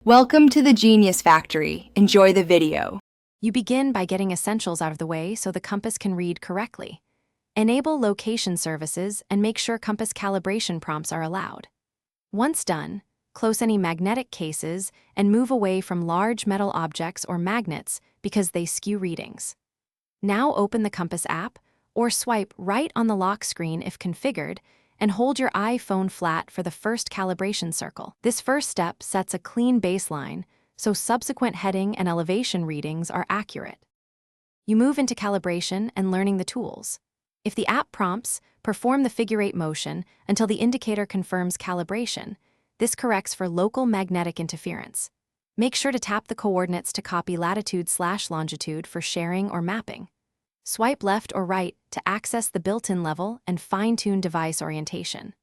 Welcome to the Genius Factory. Enjoy the video. You begin by getting essentials out of the way so the compass can read correctly. Enable location services and make sure compass calibration prompts are allowed. Once done, close any magnetic cases and move away from large metal objects or magnets because they skew readings. Now open the compass app or swipe right on the lock screen if configured and hold your iPhone flat for the first calibration circle. This first step sets a clean baseline so subsequent heading and elevation readings are accurate. You move into calibration and learning the tools. If the app prompts, perform the figure-8 motion until the indicator confirms calibration. This corrects for local magnetic interference. Make sure to tap the coordinates to copy latitude/longitude for sharing or mapping. Swipe left or right to access the built-in level and fine-tune device orientation.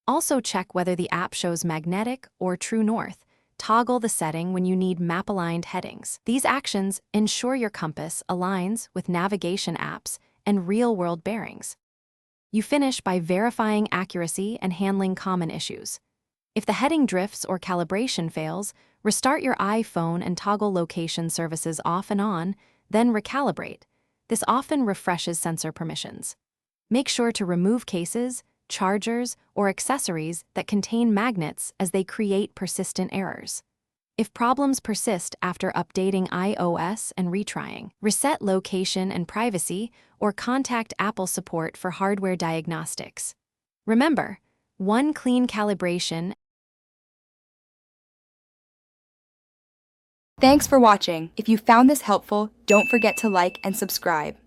Also check whether the app shows magnetic or true north. Toggle the setting when you need map-aligned headings. These actions ensure your compass aligns with navigation apps and real-world bearings. You finish by verifying accuracy and handling common issues. If the heading drifts or calibration fails, restart your iPhone and toggle location services off and on, then recalibrate. This often refreshes sensor permissions. Make sure to remove cases, chargers, or accessories that contain magnets as they create persistent errors. If problems persist after updating iOS and retrying, reset location and privacy or contact Apple support for hardware diagnostics. Remember, one clean calibration. Thanks for watching. If you found this helpful, don't forget to like and subscribe.